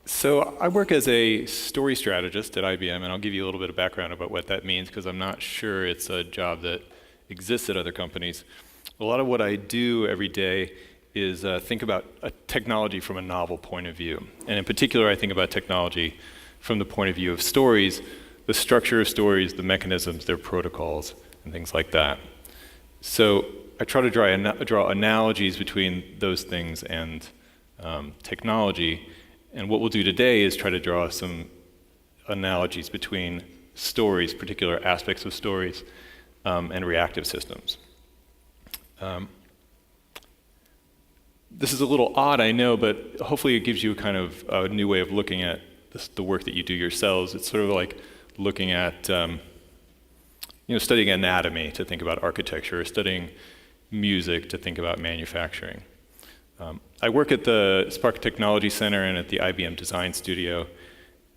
So I work as a story strategist at IBM, and I'll give you a little bit of background about what that means because I'm not sure it's a job that exists at other companies. A lot of what I do every day is think about a technology from a novel point of view. And in particular, I think about technology from the point of view of stories, the structure of stories, the mechanisms, their protocols, and things like that. So I try to draw analogies between those things and technology. And what we'll do today is try to draw some analogies between stories, particular aspects of stories, and reactive systems. This is a little odd, I know, but hopefully it gives you a kind of a new way of looking at the work that you do yourselves. It's sort of like looking at, studying anatomy to think about architecture, or studying music to think about manufacturing. I work at the Spark Technology Center and at the IBM Design Studio,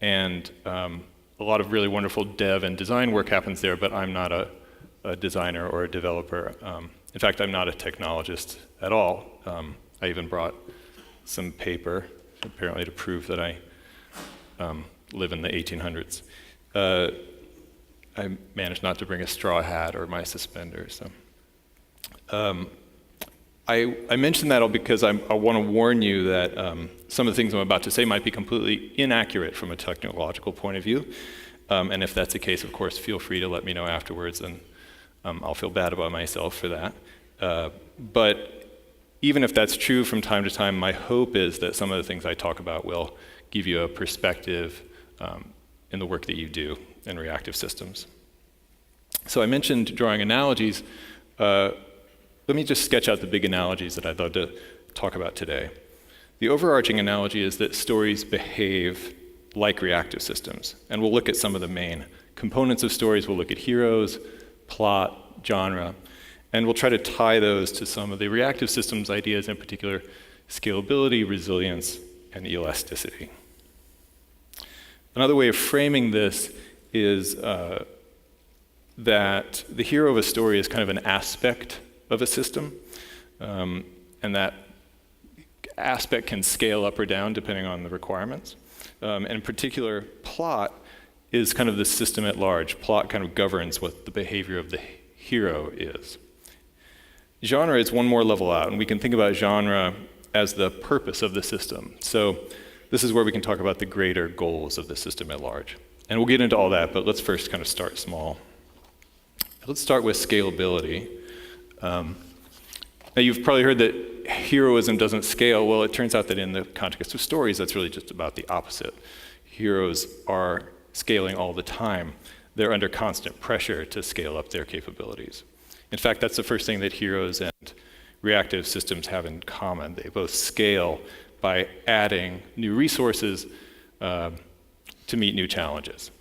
and a lot of really wonderful dev and design work happens there, but I'm not a designer or a developer. In fact, I'm not a technologist at all. I even brought some paper, apparently to prove that I live in the 1800s. I managed not to bring a straw hat or my suspenders. So. I mention that all because I want to warn you that some of the things I'm about to say might be completely inaccurate from a technological point of view. And if that's the case, of course, feel free to let me know afterwards, and I'll feel bad about myself for that. But even if that's true from time to time, my hope is that some of the things I talk about will give you a perspective in the work that you do in reactive systems. So I mentioned drawing analogies. Let me just sketch out the big analogies that I'd love to talk about today. The overarching analogy is that stories behave like reactive systems, and we'll look at some of the main components of stories. We'll look at heroes, plot, genre, and we'll try to tie those to some of the reactive systems ideas, in particular scalability, resilience, and elasticity. Another way of framing this is that the hero of a story is kind of an aspect of a system, and that aspect can scale up or down depending on the requirements. And in particular, plot is kind of the system at large. Plot kind of governs what the behavior of the hero is. Genre is one more level out, and we can think about genre as the purpose of the system. So this is where we can talk about the greater goals of the system at large. And we'll get into all that, but let's first kind of start small. Let's start with scalability. Now you've probably heard that heroism doesn't scale. Well, it turns out that in the context of stories, that's really just about the opposite. Heroes are scaling all the time. They're under constant pressure to scale up their capabilities. In fact, that's the first thing that heroes and reactive systems have in common. They both scale by adding new resources to meet new challenges.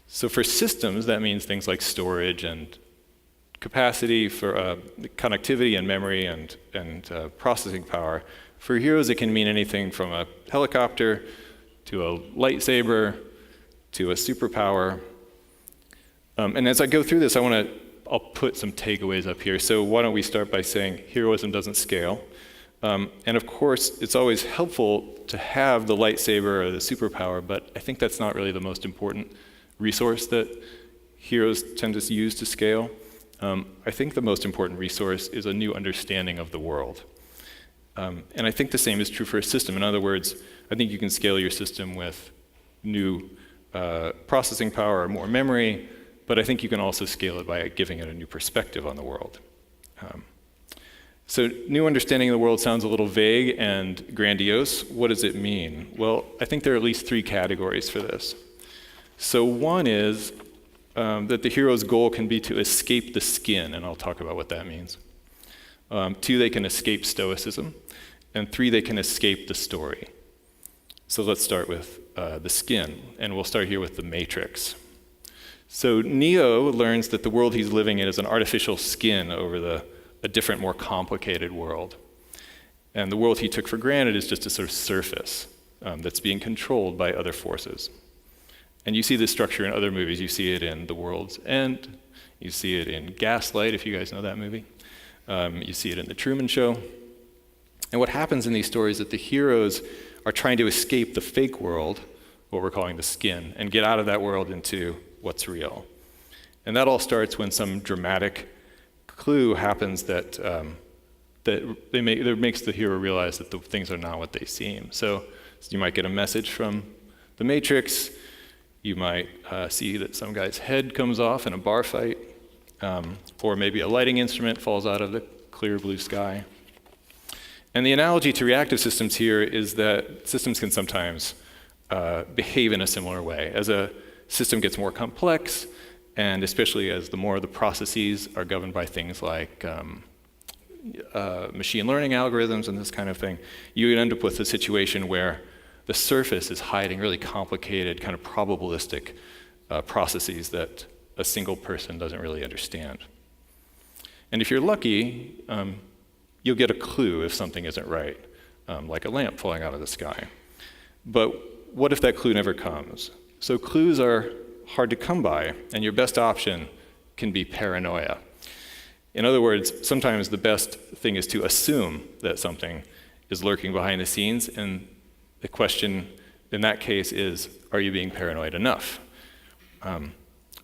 So for systems, that means things like storage and capacity, for connectivity and memory and processing power. For heroes, it can mean anything from a helicopter to a lightsaber to a superpower. And as I go through this, I'll put some takeaways up here. So why don't we start by saying heroism doesn't scale. And of course, it's always helpful to have the lightsaber or the superpower, but I think that's not really the most important resource that heroes tend to use to scale. I think the most important resource is a new understanding of the world. And I think the same is true for a system. In other words, I think you can scale your system with new processing power or more memory, but I think you can also scale it by giving it a new perspective on the world. So new understanding of the world sounds a little vague and grandiose. What does it mean? Well, I think there are at least three categories for this. So one is that the hero's goal can be to escape the skin, and I'll talk about what that means. Two, they can escape stoicism. And three, they can escape the story. So let's start with the skin, and we'll start here with the Matrix. So Neo learns that the world he's living in is an artificial skin over a different, more complicated world. And the world he took for granted is just a sort of surface that's being controlled by other forces. And you see this structure in other movies. You see it in The World's End. You see it in Gaslight, if you guys know that movie. You see it in The Truman Show. And what happens in these stories is that the heroes are trying to escape the fake world, what we're calling the skin, and get out of that world into what's real. And that all starts when some dramatic clue happens that makes the hero realize that the things are not what they seem. So you might get a message from the Matrix. You might see that some guy's head comes off in a bar fight, or maybe a lighting instrument falls out of the clear blue sky. And the analogy to reactive systems here is that systems can sometimes behave in a similar way. As a system gets more complex, and especially as the more of the processes are governed by things like machine learning algorithms and this kind of thing, you end up with a situation where the surface is hiding really complicated, kind of probabilistic processes that a single person doesn't really understand. And if you're lucky, you'll get a clue if something isn't right, like a lamp falling out of the sky. But what if that clue never comes? So clues are hard to come by, and your best option can be paranoia. In other words, sometimes the best thing is to assume that something is lurking behind the scenes, and the question in that case is, are you being paranoid enough?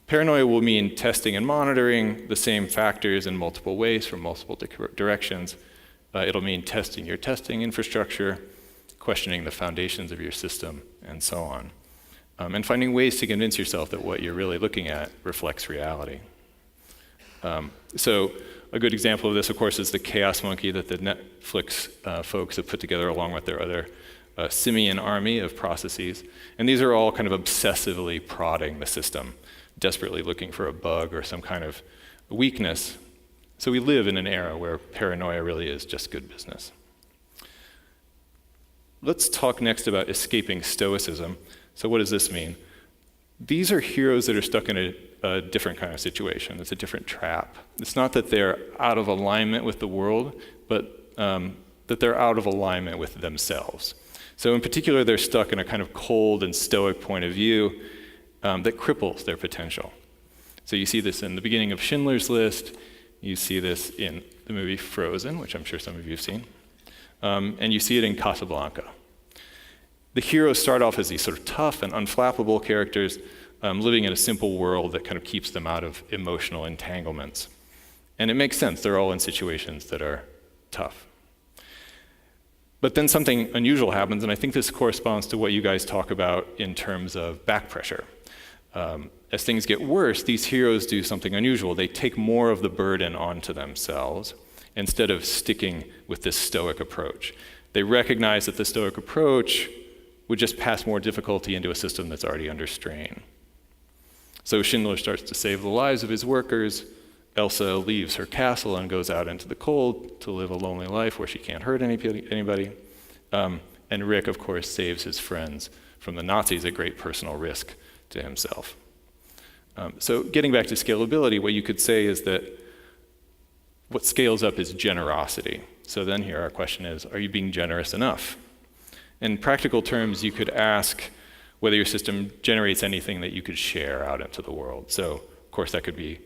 Paranoia will mean testing and monitoring the same factors in multiple ways from multiple directions. It'll mean testing your testing infrastructure, questioning the foundations of your system, and so on. And finding ways to convince yourself that what you're really looking at reflects reality. So a good example of this, of course, is the chaos monkey that the Netflix folks have put together along with their other simian army of processes. And these are all kind of obsessively prodding the system, desperately looking for a bug or some kind of weakness. So we live in an era where paranoia really is just good business. Let's talk next about escaping stoicism. So what does this mean? These are heroes that are stuck in a different kind of situation. It's a different trap. It's not that they're out of alignment with the world, but that they're out of alignment with themselves. So in particular, they're stuck in a kind of cold and stoic point of view that cripples their potential. So you see this in the beginning of Schindler's List. You see this in the movie Frozen, which I'm sure some of you have seen. And you see it in Casablanca. The heroes start off as these sort of tough and unflappable characters living in a simple world that kind of keeps them out of emotional entanglements. And it makes sense. They're all in situations that are tough. But then something unusual happens, and I think this corresponds to what you guys talk about in terms of back pressure. As things get worse, these heroes do something unusual. They take more of the burden onto themselves instead of sticking with this stoic approach. They recognize that the stoic approach would just pass more difficulty into a system that's already under strain. So Schindler starts to save the lives of his workers. Elsa leaves her castle and goes out into the cold to live a lonely life where she can't hurt anybody. And Rick, of course, saves his friends from the Nazis at great personal risk to himself. So getting back to scalability, what you could say is that what scales up is generosity. So then here our question is, are you being generous enough? In practical terms, you could ask whether your system generates anything that you could share out into the world. So, of course, that could be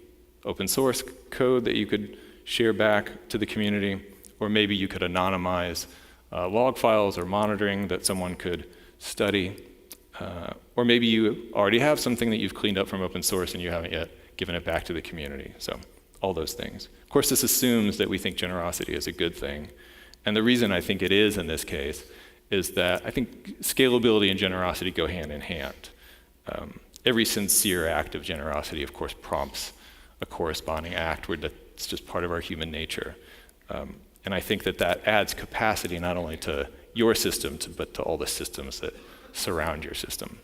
open source code that you could share back to the community, or maybe you could anonymize log files or monitoring that someone could study, or maybe you already have something that you've cleaned up from open source and you haven't yet given it back to the community. So, all those things. Of course, this assumes that we think generosity is a good thing. And the reason I think it is in this case is that I think scalability and generosity go hand in hand. Every sincere act of generosity, of course, prompts a corresponding act where that's just part of our human nature. And I think that adds capacity not only to your system, but to all the systems that surround your system.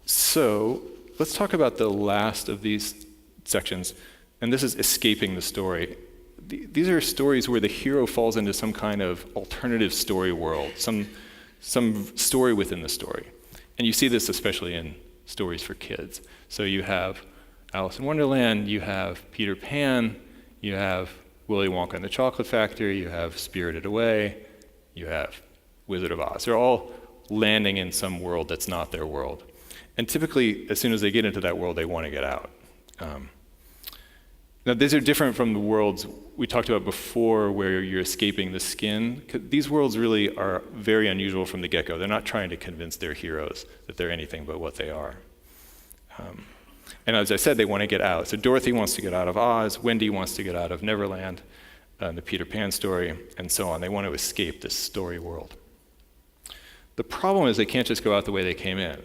So let's talk about the last of these sections, and this is escaping the story. These are stories where the hero falls into some kind of alternative story world, some story within the story. And you see this especially in stories for kids. So you have Alice in Wonderland, you have Peter Pan, you have Willy Wonka and the Chocolate Factory, you have Spirited Away, you have Wizard of Oz. They're all landing in some world that's not their world. And typically, as soon as they get into that world, they want to get out. Now, these are different from the worlds we talked about before where you're escaping the skin. These worlds really are very unusual from the get-go. They're not trying to convince their heroes that they're anything but what they are. And as I said, they want to get out. So Dorothy wants to get out of Oz, Wendy wants to get out of Neverland, the Peter Pan story, and so on. They want to escape this story world. The problem is they can't just go out the way they came in.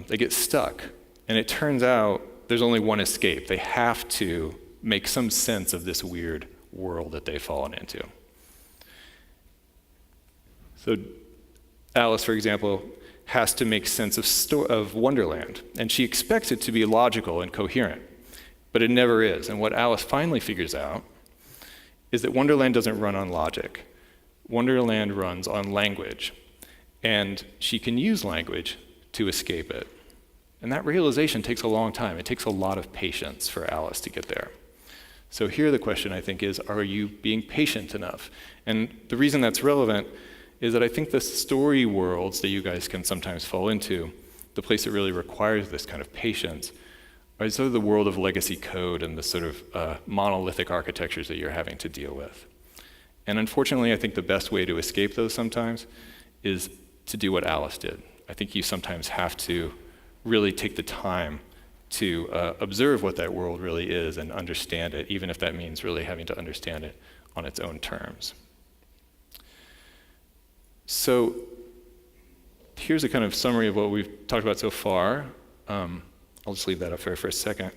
They get stuck, and it turns out there's only one escape. They have to make some sense of this weird world that they've fallen into. So Alice, for example, has to make sense of Wonderland, and she expects it to be logical and coherent, but it never is. And what Alice finally figures out is that Wonderland doesn't run on logic. Wonderland runs on language, and she can use language to escape it. And that realization takes a long time. It takes a lot of patience for Alice to get there. So here the question, I think, is, are you being patient enough? And the reason that's relevant is that I think the story worlds that you guys can sometimes fall into, the place that really requires this kind of patience, are sort of the world of legacy code and the sort of monolithic architectures that you're having to deal with. And unfortunately, I think the best way to escape those sometimes is to do what Alice did. I think you sometimes have to really take the time to observe what that world really is and understand it, even if that means really having to understand it on its own terms. So here's a kind of summary of what we've talked about so far. I'll just leave that up for a second.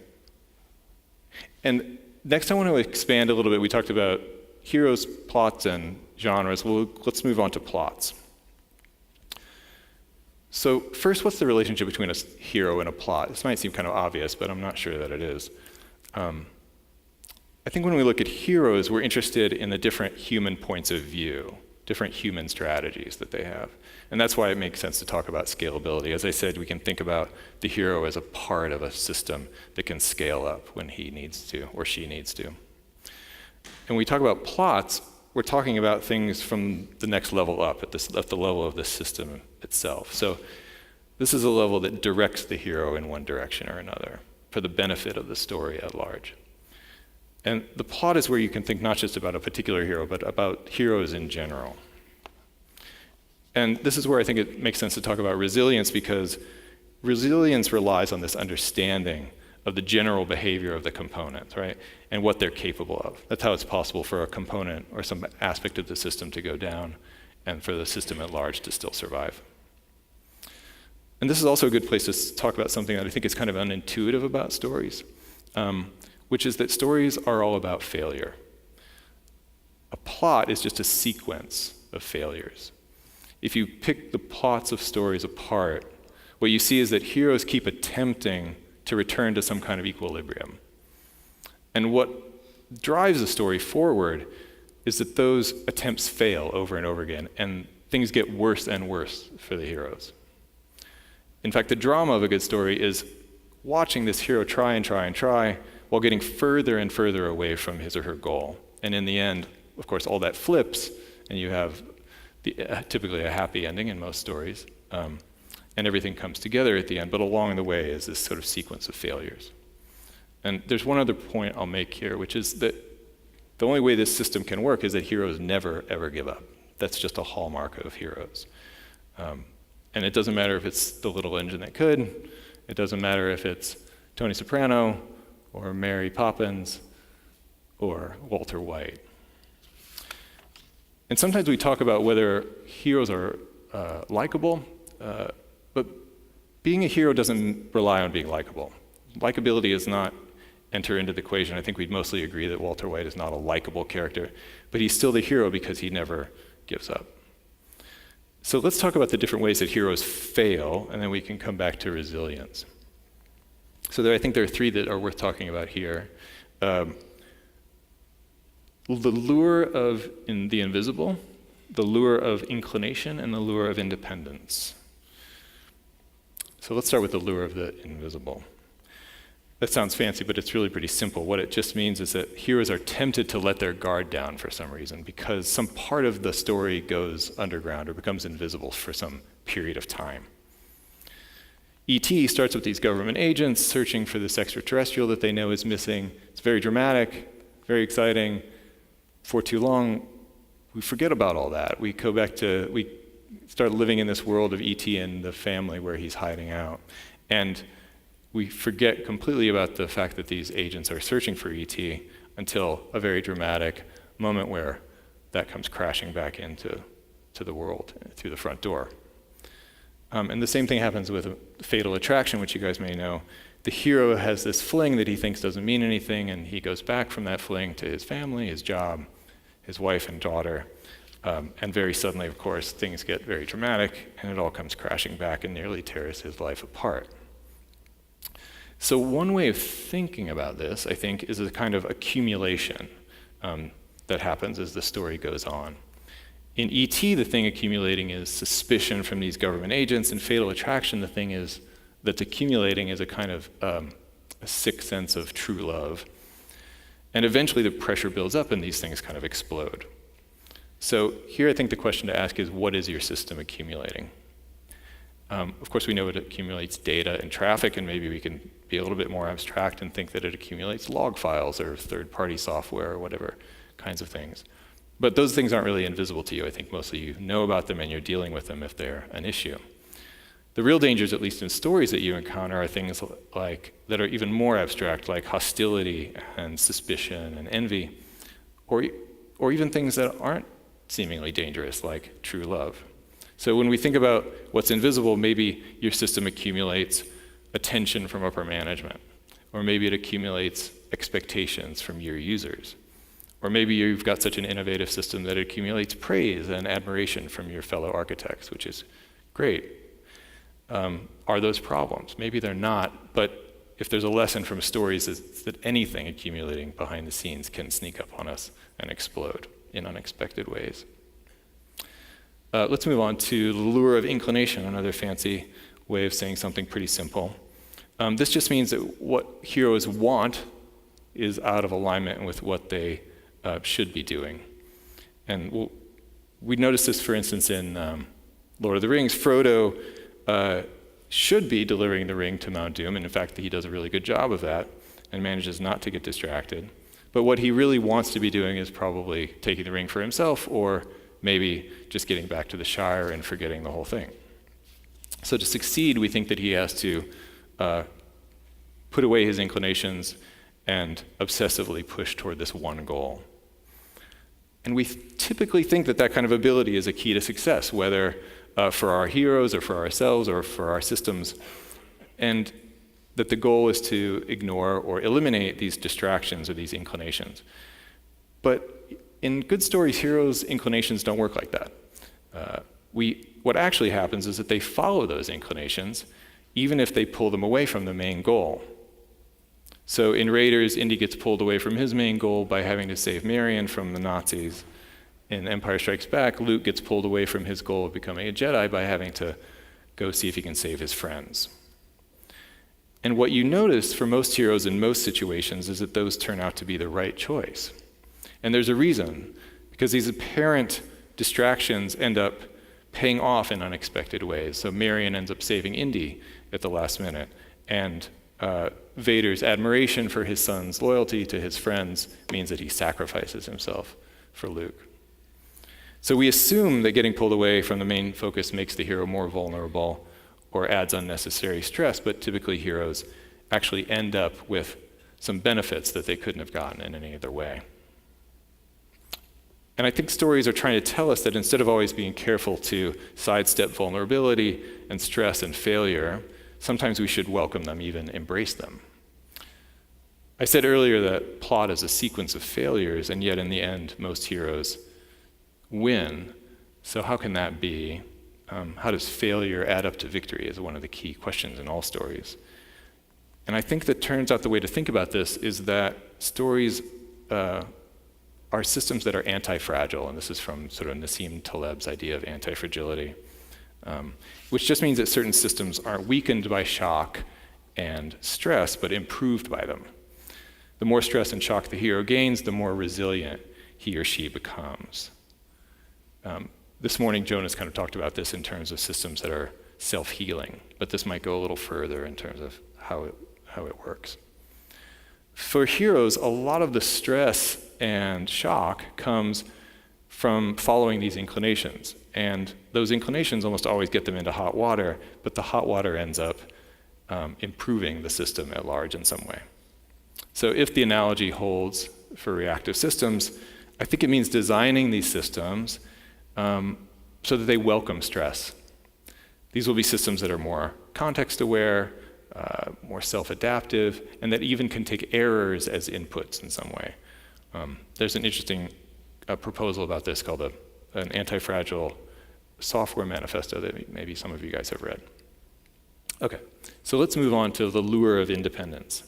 And next I want to expand a little bit. We talked about heroes, plots, and genres. Well, let's move on to plots. So first, what's the relationship between a hero and a plot? This might seem kind of obvious, but I'm not sure that it is. I think when we look at heroes, we're interested in the different human points of view, different human strategies that they have. And that's why it makes sense to talk about scalability. As I said, we can think about the hero as a part of a system that can scale up when he needs to or she needs to. And when we talk about plots, we're talking about things from the next level up, at the level of the system itself. So this is a level that directs the hero in one direction or another for the benefit of the story at large. And the plot is where you can think not just about a particular hero, but about heroes in general. And this is where I think it makes sense to talk about resilience, because resilience relies on this understanding of the general behavior of the components, right? And what they're capable of. That's how it's possible for a component or some aspect of the system to go down and for the system at large to still survive. And this is also a good place to talk about something that I think is kind of unintuitive about stories, which is that stories are all about failure. A plot is just a sequence of failures. If you pick the plots of stories apart, what you see is that heroes keep attempting to return to some kind of equilibrium. And what drives the story forward is that those attempts fail over and over again, and things get worse and worse for the heroes. In fact, the drama of a good story is watching this hero try and try and try while getting further and further away from his or her goal. And in the end, of course, all that flips, and you have typically a happy ending in most stories, and everything comes together at the end, but along the way is this sort of sequence of failures. And there's one other point I'll make here, which is that the only way this system can work is that heroes never, ever give up. That's just a hallmark of heroes. And it doesn't matter if it's the little engine that could, it doesn't matter if it's Tony Soprano, or Mary Poppins, or Walter White. And sometimes we talk about whether heroes are likable, but being a hero doesn't rely on being likable. Likability does not enter into the equation. I think we'd mostly agree that Walter White is not a likable character, but he's still the hero because he never gives up. So let's talk about the different ways that heroes fail, and then we can come back to resilience. So I think there are three that are worth talking about here. The lure of the invisible, the lure of inclination, and the lure of independence. So let's start with the lure of the invisible. That sounds fancy, but it's really pretty simple. What it just means is that heroes are tempted to let their guard down for some reason because some part of the story goes underground or becomes invisible for some period of time. E.T. starts with these government agents searching for this extraterrestrial that they know is missing. It's very dramatic, very exciting. For too long, we forget about all that. We start living in this world of E.T. and the family where he's hiding out. And we forget completely about the fact that these agents are searching for E.T. until a very dramatic moment where that comes crashing back into the world through the front door. And the same thing happens with Fatal Attraction, which you guys may know. The hero has this fling that he thinks doesn't mean anything, and he goes back from that fling to his family, his job, his wife and daughter. And very suddenly, of course, things get very dramatic, and it all comes crashing back and nearly tears his life apart. So one way of thinking about this, I think, is a kind of accumulation that happens as the story goes on. In E.T., the thing accumulating is suspicion from these government agents. In Fatal Attraction, the thing that's accumulating is a kind of a sick sense of true love. And eventually the pressure builds up and these things kind of explode. So here I think the question to ask is, what is your system accumulating? Of course, we know it accumulates data and traffic, and maybe we can be a little bit more abstract and think that it accumulates log files or third-party software or whatever kinds of things. But those things aren't really invisible to you. I think mostly you know about them and you're dealing with them if they're an issue. The real dangers, at least in stories that you encounter, are things like that are even more abstract, like hostility and suspicion and envy, or even things that aren't seemingly dangerous, like true love. So when we think about what's invisible, maybe your system accumulates attention from upper management, or maybe it accumulates expectations from your users. Or maybe you've got such an innovative system that it accumulates praise and admiration from your fellow architects, which is great. Are those problems? Maybe they're not, but if there's a lesson from stories, it's that anything accumulating behind the scenes can sneak up on us and explode in unexpected ways. Let's move on to the lure of inclination, another fancy way of saying something pretty simple. This just means that what heroes want is out of alignment with what they should be doing. And we notice this, for instance, in Lord of the Rings. Frodo should be delivering the ring to Mount Doom, and in fact, he does a really good job of that and manages not to get distracted. But what he really wants to be doing is probably taking the ring for himself, or maybe just getting back to the Shire and forgetting the whole thing. So to succeed, we think that he has to put away his inclinations and obsessively push toward this one goal. And we typically think that that kind of ability is a key to success, whether for our heroes or for ourselves or for our systems, and that the goal is to ignore or eliminate these distractions or these inclinations. But in good stories, heroes' inclinations don't work like that. What actually happens is that they follow those inclinations, even if they pull them away from the main goal. So in Raiders, Indy gets pulled away from his main goal by having to save Marion from the Nazis. In Empire Strikes Back, Luke gets pulled away from his goal of becoming a Jedi by having to go see if he can save his friends. And what you notice for most heroes in most situations is that those turn out to be the right choice. And there's a reason, because these apparent distractions end up paying off in unexpected ways. So Marion ends up saving Indy at the last minute, and Vader's admiration for his son's loyalty to his friends means that he sacrifices himself for Luke. So we assume that getting pulled away from the main focus makes the hero more vulnerable or adds unnecessary stress, but typically heroes actually end up with some benefits that they couldn't have gotten in any other way. And I think stories are trying to tell us that instead of always being careful to sidestep vulnerability and stress and failure, sometimes we should welcome them, even embrace them. I said earlier that plot is a sequence of failures, and yet in the end, most heroes win. So how can that be? How does failure add up to victory is one of the key questions in all stories. And I think that turns out the way to think about this is that stories are systems that are anti-fragile, and this is from sort of Nassim Taleb's idea of anti-fragility. Which just means that certain systems aren't weakened by shock and stress, but improved by them. The more stress and shock the hero gains, the more resilient he or she becomes. This morning, Jonas kind of talked about this in terms of systems that are self-healing, but this might go a little further in terms of how it works. For heroes, a lot of the stress and shock comes from following these inclinations. And those inclinations almost always get them into hot water, but the hot water ends up improving the system at large in some way. So if the analogy holds for reactive systems, I think it means designing these systems so that they welcome stress. These will be systems that are more context-aware, more self-adaptive, and that even can take errors as inputs in some way. There's an interesting proposal about this called an anti-fragile software manifesto that maybe some of you guys have read. Okay, so let's move on to the lure of independence.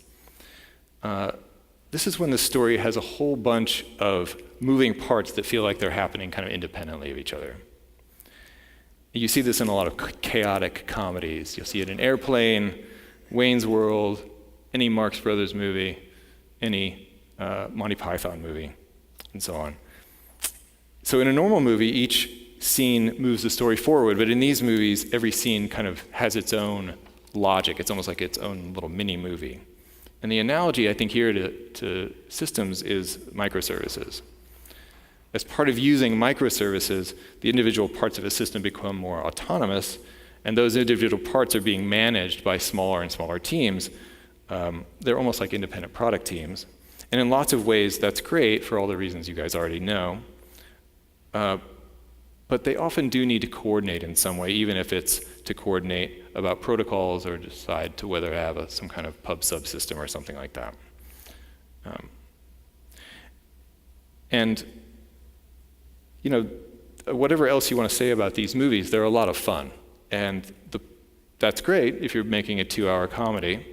This is when the story has a whole bunch of moving parts that feel like they're happening kind of independently of each other. You see this in a lot of chaotic comedies. You'll see it in Airplane, Wayne's World, any Marx Brothers movie, any Monty Python movie, and so on. So in a normal movie, each scene moves the story forward, but in these movies, every scene kind of has its own logic. It's almost like its own little mini movie. And the analogy, I think, here to systems is microservices. As part of using microservices, the individual parts of a system become more autonomous, and those individual parts are being managed by smaller and smaller teams. They're almost like independent product teams. And in lots of ways, that's great for all the reasons you guys already know. But they often do need to coordinate in some way, even if it's to coordinate about protocols or decide to whether to have some kind of pub subsystem or something like that. And you know, whatever else you want to say about these movies, they're a lot of fun. And that's great if you're making a 2-hour comedy,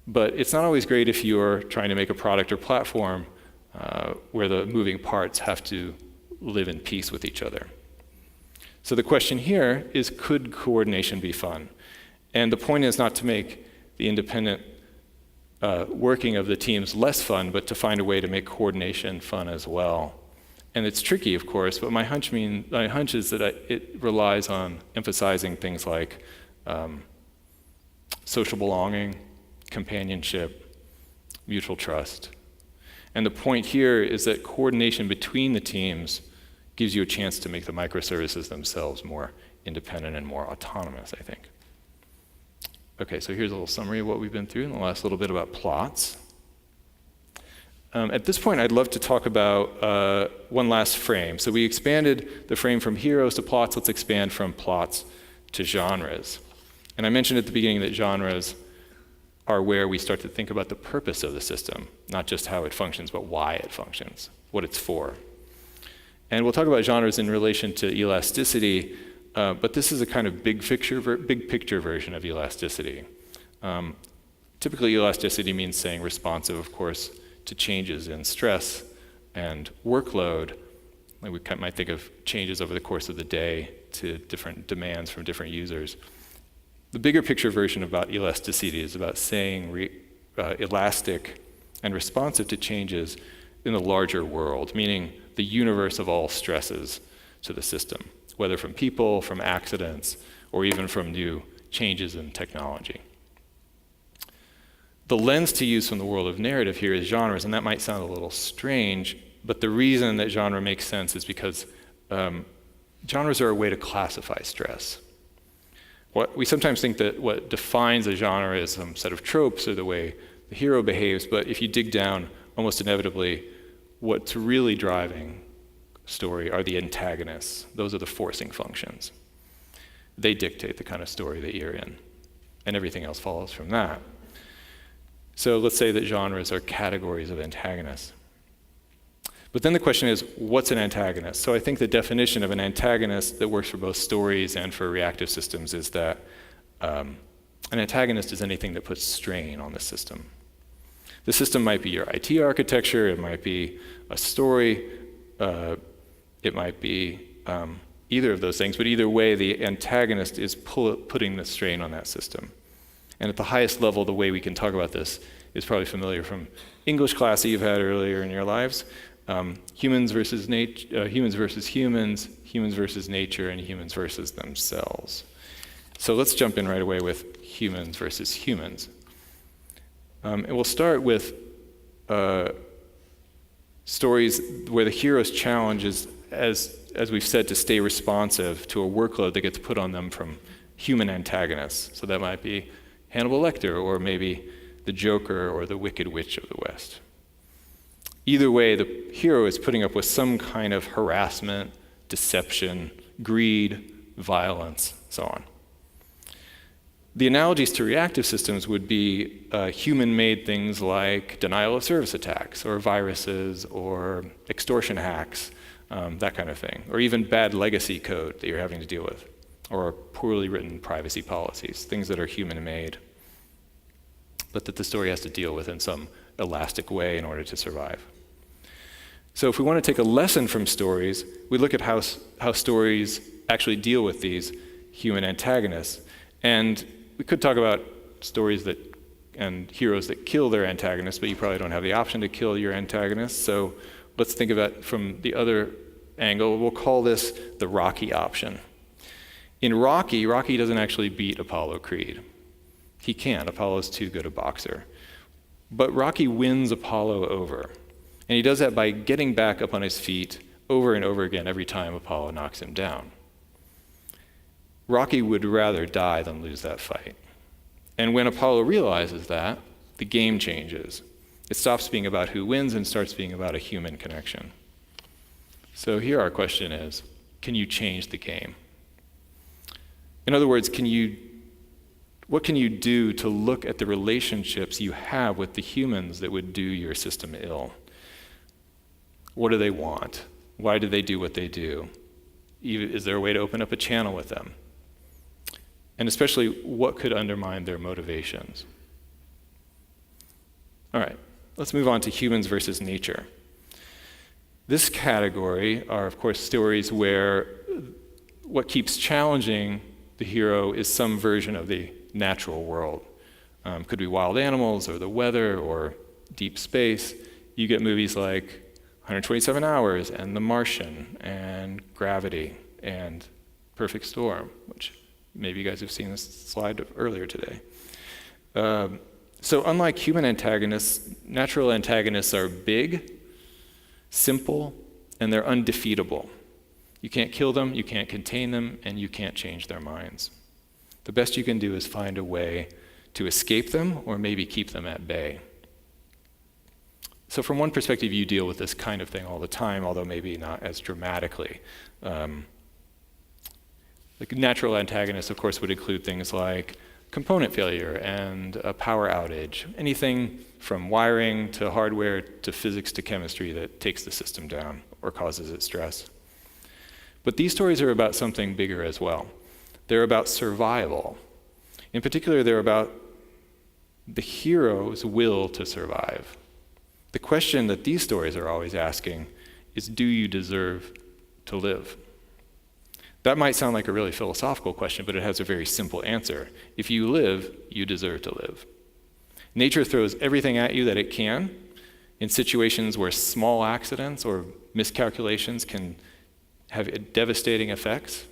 but it's not always great if you're trying to make a product or platform where the moving parts have to live in peace with each other. So the question here is, could coordination be fun? And the point is not to make the independent working of the teams less fun, but to find a way to make coordination fun as well. And it's tricky, of course, but my hunch is that it relies on emphasizing things like social belonging, companionship, mutual trust. And the point here is that coordination between the teams gives you a chance to make the microservices themselves more independent and more autonomous, I think. Okay, so here's a little summary of what we've been through in the last little bit about plots. At this point, I'd love to talk about one last frame. So we expanded the frame from heroes to plots. Let's expand from plots to genres. And I mentioned at the beginning that genres are where we start to think about the purpose of the system, not just how it functions, but why it functions, what it's for. And we'll talk about genres in relation to elasticity, but this is a kind of big picture version of elasticity. Typically, elasticity means saying responsive, of course, to changes in stress and workload. Like we might think of changes over the course of the day to different demands from different users. The bigger picture version about elasticity is about saying elastic and responsive to changes in the larger world, meaning the universe of all stresses to the system, whether from people, from accidents, or even from new changes in technology. The lens to use from the world of narrative here is genres, and that might sound a little strange, but the reason that genre makes sense is because genres are a way to classify stress. We sometimes think that what defines a genre is some set of tropes or the way the hero behaves, but if you dig down, almost inevitably, what's really driving story are the antagonists. Those are the forcing functions. They dictate the kind of story that you're in, and everything else follows from that. So let's say that genres are categories of antagonists. But then the question is, what's an antagonist? So I think the definition of an antagonist that works for both stories and for reactive systems is that an antagonist is anything that puts strain on the system. The system might be your IT architecture, it might be a story, it might be either of those things, but either way, the antagonist is putting the strain on that system. And at the highest level, the way we can talk about this is probably familiar from English class that you've had earlier in your lives. Humans versus humans, humans versus nature, and humans versus themselves. So let's jump in right away with humans versus humans. And we'll start with stories where the hero's challenge is, as we've said, to stay responsive to a workload that gets put on them from human antagonists. So that might be Hannibal Lecter, or maybe the Joker, or the Wicked Witch of the West. Either way, the hero is putting up with some kind of harassment, deception, greed, violence, so on. The analogies to reactive systems would be human-made things like denial of service attacks, or viruses, or extortion hacks, that kind of thing, or even bad legacy code that you're having to deal with, or poorly written privacy policies, things that are human-made, but that the story has to deal with in some elastic way in order to survive. So if we want to take a lesson from stories, we look at how stories actually deal with these human antagonists. And we could talk about stories and heroes that kill their antagonists, but you probably don't have the option to kill your antagonist. So let's think about it from the other angle. We'll call this the Rocky option. In Rocky doesn't actually beat Apollo Creed. He can't. Apollo's too good a boxer. But Rocky wins Apollo over. And he does that by getting back up on his feet over and over again every time Apollo knocks him down. Rocky would rather die than lose that fight. And when Apollo realizes that, the game changes. It stops being about who wins and starts being about a human connection. So here our question is, can you change the game? In other words, what can you do to look at the relationships you have with the humans that would do your system ill? What do they want? Why do they do what they do? Is there a way to open up a channel with them? And especially, what could undermine their motivations? All right, let's move on to humans versus nature. This category are, of course, stories where what keeps challenging the hero is some version of the natural world. Could be wild animals, or the weather, or deep space. You get movies like 127 Hours, and The Martian, and Gravity, and Perfect Storm, which maybe you guys have seen this slide earlier today. So unlike human antagonists, natural antagonists are big, simple, and they're undefeatable. You can't kill them, you can't contain them, and you can't change their minds. The best you can do is find a way to escape them, or maybe keep them at bay. So from one perspective, you deal with this kind of thing all the time, although maybe not as dramatically. The natural antagonists, of course, would include things like component failure and a power outage, anything from wiring to hardware to physics to chemistry that takes the system down or causes it stress. But these stories are about something bigger as well. They're about survival. In particular, they're about the hero's will to survive. The question that these stories are always asking is, do you deserve to live? That might sound like a really philosophical question, but it has a very simple answer. If you live, you deserve to live. Nature throws everything at you that it can in situations where small accidents or miscalculations can have devastating effects.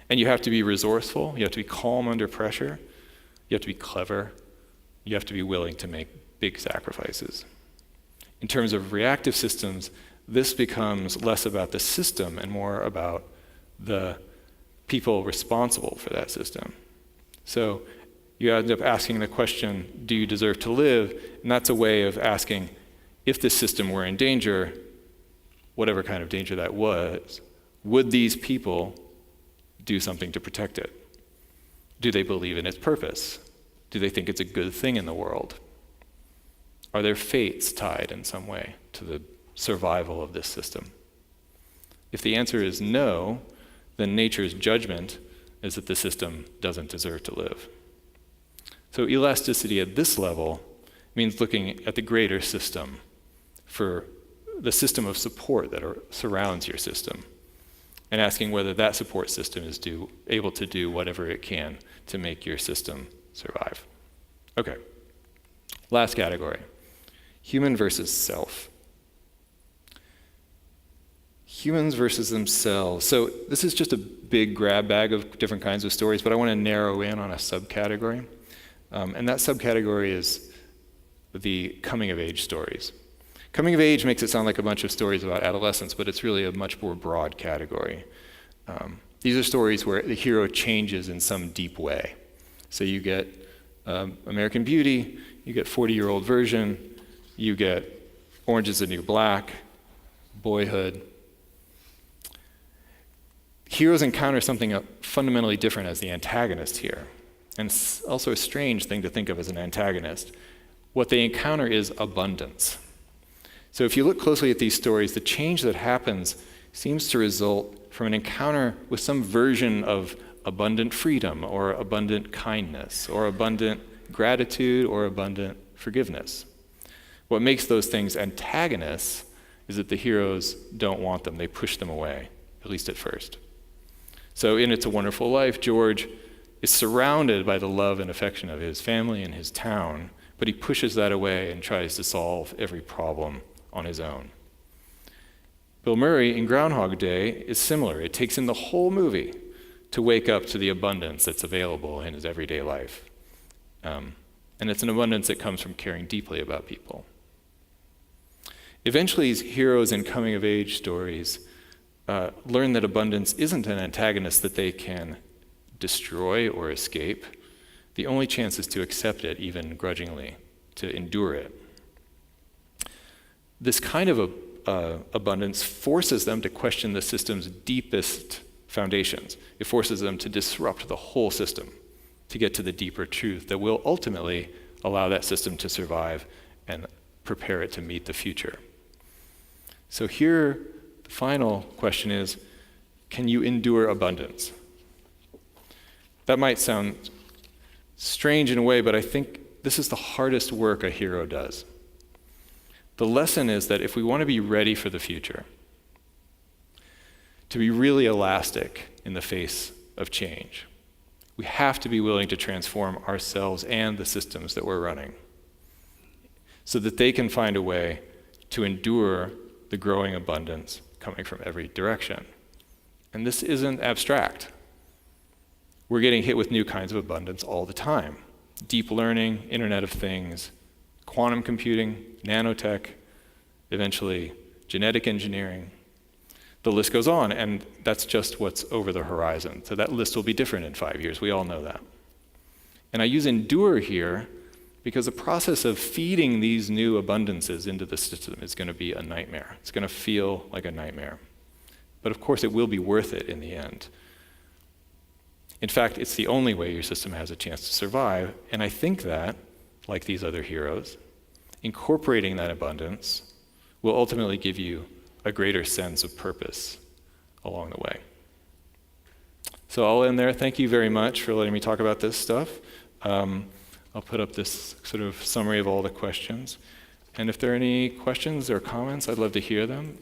And you have to be resourceful, you have to be calm under pressure, you have to be clever, you have to be willing to make big sacrifices. In terms of reactive systems, this becomes less about the system and more about the people responsible for that system. So you end up asking the question, do you deserve to live? And that's a way of asking, if the system were in danger, whatever kind of danger that was, would these people do something to protect it? Do they believe in its purpose? Do they think it's a good thing in the world? Are their fates tied in some way to the survival of this system? If the answer is no, then nature's judgment is that the system doesn't deserve to live. So elasticity at this level means looking at the greater system for the system of support that surrounds your system and asking whether that support system is able to do whatever it can to make your system survive. Okay, last category, human versus self. Humans versus themselves. So this is just a big grab bag of different kinds of stories, but I want to narrow in on a subcategory. And that subcategory is the coming-of-age stories. Coming of age makes it sound like a bunch of stories about adolescence, but it's really a much more broad category. These are stories where the hero changes in some deep way. So you get American Beauty, you get 40-year-old version, you get Orange is the New Black, Boyhood. Heroes encounter something fundamentally different as the antagonist here. And it's also a strange thing to think of as an antagonist. What they encounter is abundance. So if you look closely at these stories, the change that happens seems to result from an encounter with some version of abundant freedom, or abundant kindness, or abundant gratitude, or abundant forgiveness. What makes those things antagonists is that the heroes don't want them. They push them away, at least at first. So in It's a Wonderful Life, George is surrounded by the love and affection of his family and his town, but he pushes that away and tries to solve every problem on his own. Bill Murray in Groundhog Day is similar. It takes him the whole movie to wake up to the abundance that's available in his everyday life. And it's an abundance that comes from caring deeply about people. Eventually, heroes in coming-of-age stories learn that abundance isn't an antagonist that they can destroy or escape. The only chance is to accept it, even grudgingly, to endure it. This kind of abundance forces them to question the system's deepest foundations. It forces them to disrupt the whole system to get to the deeper truth that will ultimately allow that system to survive and prepare it to meet the future. So here, the final question is, can you endure abundance? That might sound strange in a way, but I think this is the hardest work a hero does. The lesson is that if we want to be ready for the future, to be really elastic in the face of change, we have to be willing to transform ourselves and the systems that we're running so that they can find a way to endure the growing abundance coming from every direction. And this isn't abstract. We're getting hit with new kinds of abundance all the time. Deep learning, Internet of Things, quantum computing, nanotech, eventually genetic engineering. The list goes on, and that's just what's over the horizon. So that list will be different in 5 years. We all know that. And I use endure here because the process of feeding these new abundances into the system is going to be a nightmare. It's going to feel like a nightmare. But of course, it will be worth it in the end. In fact, it's the only way your system has a chance to survive. And I think that, like these other heroes, incorporating that abundance will ultimately give you a greater sense of purpose along the way. So I'll end there. Thank you very much for letting me talk about this stuff. I'll put up this sort of summary of all the questions. And if there are any questions or comments, I'd love to hear them.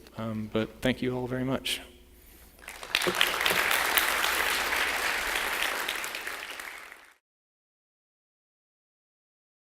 But thank you all very much.